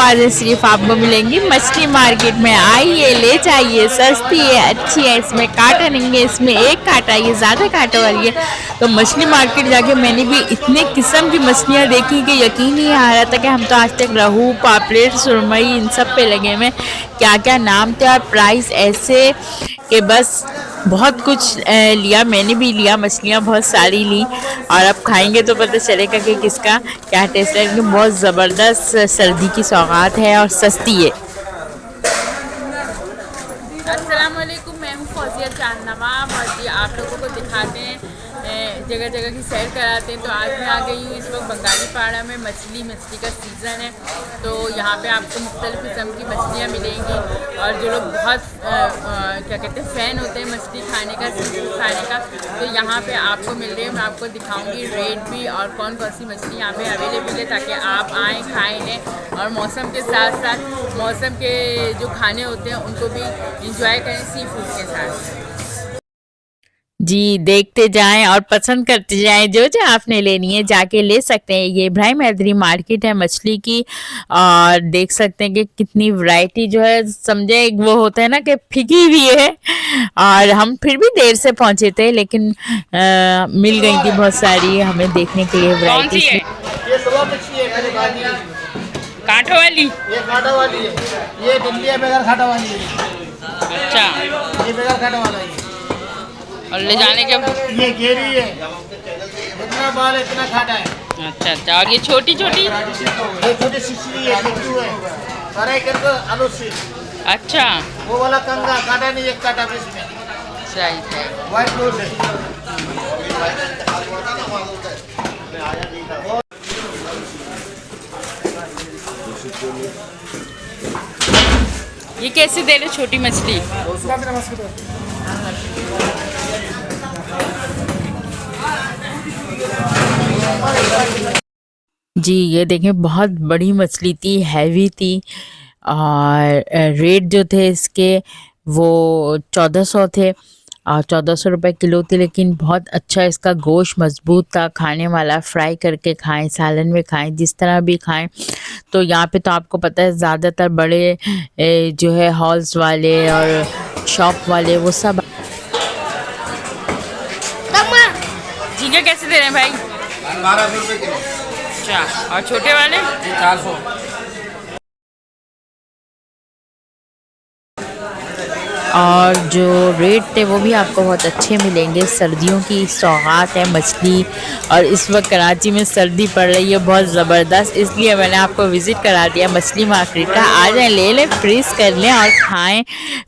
बातें सिर्फ आपको मिलेंगी मछली मार्केट में। आइए, ले जाइए, सस्ती है, अच्छी है, इसमें कांटा नहीं है, इसमें एक कांटा, ये ज़्यादा कांटों वाली है। तो मछली मार्केट जाके मैंने भी इतने किस्म की मछलियाँ देखी कि यकीन नहीं आ रहा था कि हम तो आज तक रहू, पापलेट, सुरमई इन सब पे लगे हुए। क्या क्या नाम थे और प्राइस ऐसे कि बस बहुत कुछ लिया। मैंने भी लिया, मछलियाँ बहुत सारी ली और अब खाएंगे तो पता चलेगा कि किसका क्या टेस्ट है। लेकिन बहुत ज़बरदस्त सर्दी की सौगात है और सस्ती है। अस्सलाम वालेकुम, मैं हूँ फौजिया चांदनमा और आप लोगों को दिखाते हैं, जगह जगह की सैर कराते हैं। तो आज मैं आ गई हूँ इस वक्त बंगाली पाड़ा में। मछली का सीज़न है, तो यहाँ पे आपको मुख्तलिफ़ किस्म की मछलियाँ मिलेंगी। और जो लोग बहुत क्या कहते हैं फ़ैन होते हैं मछली खाने का, सी फूड खाने का, तो यहाँ पे आपको मिल रही है। मैं आपको दिखाऊंगी रेट भी और कौन कौन सी मछली यहाँ पे अवेलेबल है, ताकि आप आएँ, खाएँ, लें और मौसम के साथ साथ मौसम के जो खाने होते हैं उनको भी इंजॉय करें सी फूड के साथ। जी, देखते जाएं और पसंद करते जाएं। जो जो आपने लेनी है जाके ले सकते हैं। ये इब्राहिम हैदरी मार्केट है मछली की और देख सकते हैं कि कितनी वैरायटी जो है, समझे वो होता है ना कि फिकी भी है। और हम फिर भी देर से पहुंचे थे, लेकिन मिल गई थी बहुत सारी हमें देखने के लिए वैरायटी। ये सुबह मछली है, कांटों वाली, ये कांटों वाली है, ये दिल्ली है बगैर कांटों वाली है। अच्छा, ये बगैर कांटों वाला है। और ले जाने के ये घेरी है, इतना बाल इतना कांटा है। अच्छा अच्छा, और ये छोटी छोटी, ये छोटी सिसली है, चिट्टू है, फ्राई करके आलू से। अच्छा, वो वाला कंगा कांटा नहीं, एक कांटा बीच में। सही है, व्हाइट रोज है। ये कैसे दे रहे छोटी मछली? जी, ये देखें बहुत बड़ी मछली थी, हैवी थी और रेट जो थे इसके वो 1400 थे और 1400 रुपये किलो थी। लेकिन बहुत अच्छा इसका गोश्त मजबूत था, खाने वाला। फ्राई करके खाएं, सालन में खाएं, जिस तरह भी खाएं। तो यहाँ पे तो आपको पता है ज़्यादातर बड़े जो है हॉल्स वाले और शॉप वाले वो सब। झींगे कैसे दे रहे हैं भाई? 1200 रुपये किलो। अच्छा, और छोटे वाले? 400। और जो रेट थे वो भी आपको बहुत अच्छे मिलेंगे। सर्दियों की सौगात है मछली, और इस वक्त कराची में सर्दी पड़ रही है बहुत ज़बरदस्त, इसलिए मैंने आपको विज़िट करा दिया मछली मार्केट का। आ जाएं, ले लें, फ्रीज़ कर लें और खाएं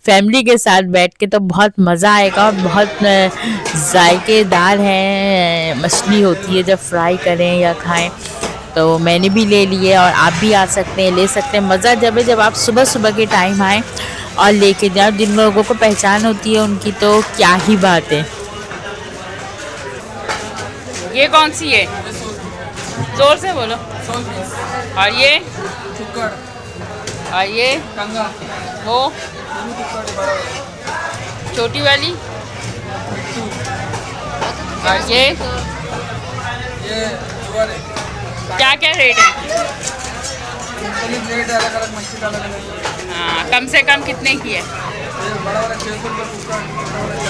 फैमिली के साथ बैठ के, तो बहुत मज़ा आएगा। और बहुत जायकेदार है मछली होती है जब फ्राई करें या खाएँ। तो मैंने भी ले लिए और आप भी आ सकते हैं, ले सकते हैं। मज़ा जब है जब आप सुबह सुबह के टाइम आएँ और लेके जाओ। जिन लोगों को पहचान होती है उनकी तो क्या ही बात है। ये कौन सी है? जोर से बोलो। और ये और ये कंगा, वो छोटी वाली, और ये क्या क्या रेट है? रेट अलग अलग मछली का अलग अलग। हाँ, कम से कम कितने की है? बड़ा वाला 600 रुपये।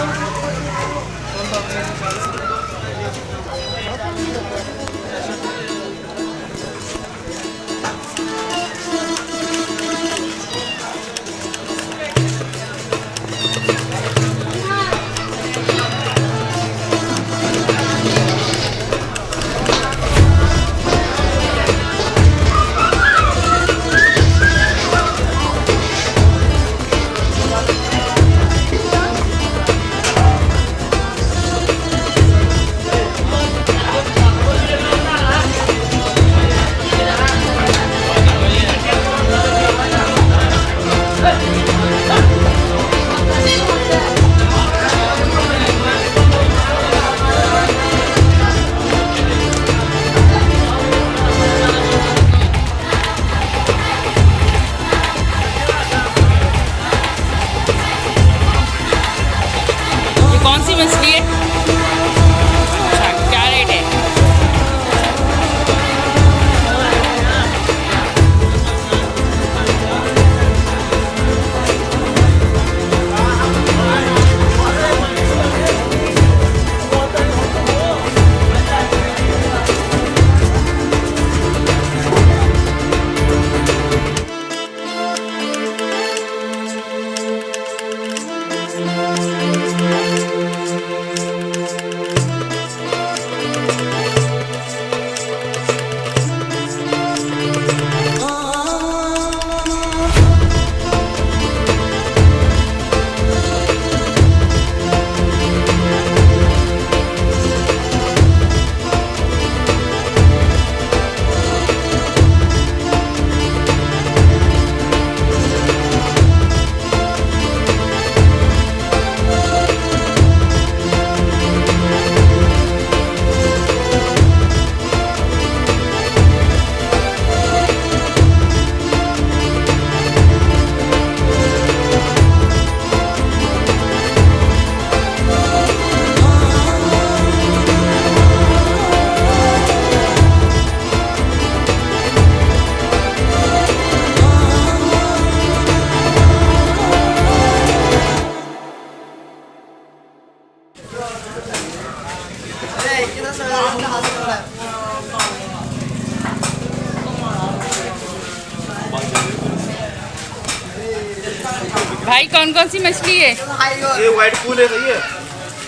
भाई कौन कौन सी मछली है? ये व्हाइट पूल है, ये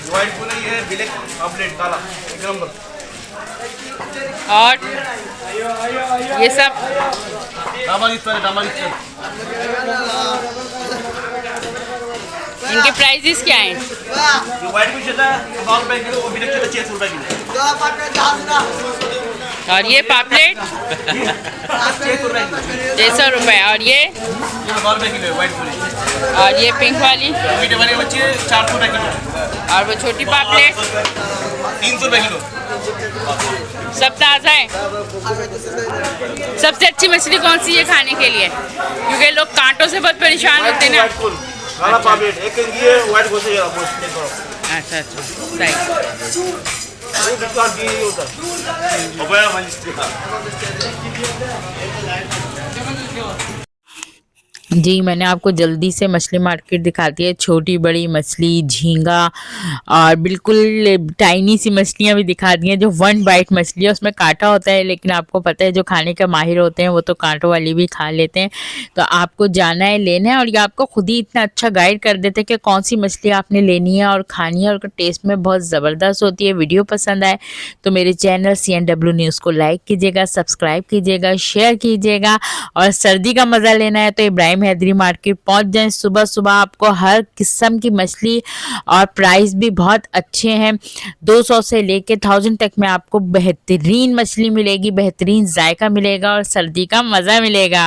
व्हाइट पूल है, ये ब्लैक पापलेट काला एक नंबर। और ये सब इनके प्राइजेस क्या हैं? ये व्हाइट फिश है 9 रुपए किलो, वो ब्लैक है 600 रुपए किलो। और ये पापलेट 600 रुपए किलो। 600 रुपये। और ये 9 रुपए किलो है व्हाइट पूल। और ये पिंक वाली मीठे वाले बच्चे 400 रुपए किलो। और वो छोटी पापलेट 300 रुपए किलो। सब ताज़ा है। सबसे अच्छी मछली कौन सी है खाने के लिए? क्योंकि लोग कांटों से बहुत परेशान होते हैं ना। व्हाइट पूल काला पापलेट एक ये व्हाइट गोसे ये अच्छा अच्छा सही। डिस्काउंट की होता जी मैंने आपको जल्दी से मछली मार्केट दिखाती है। छोटी बड़ी मछली, झींगा और बिल्कुल टाइनी सी मछलियां भी दिखा दी हैं। जो 1 बाइट मछली है उसमें कांटा होता है, लेकिन आपको पता है जो खाने के माहिर होते हैं वो तो कांटों वाली भी खा लेते हैं। तो आपको जाना है, लेना है, और ये आपको खुद ही इतना अच्छा गाइड कर देते हैं कि कौन सी मछली आपने लेनी है और खानी है, और टेस्ट में बहुत ज़बरदस्त होती है। वीडियो पसंद आए तो मेरे चैनल CNW न्यूज़ को लाइक कीजिएगा, सब्सक्राइब कीजिएगा, शेयर कीजिएगा। और सर्दी का मज़ा लेना है तो इब्राहिम हैदरी मार्केट पहुंच जाएं। सुबह सुबह आपको हर किस्म की मछली और प्राइस भी बहुत अच्छे हैं। 200 से लेके 1000 तक में आपको बेहतरीन मछली मिलेगी, बेहतरीन जायका मिलेगा और सर्दी का मज़ा मिलेगा।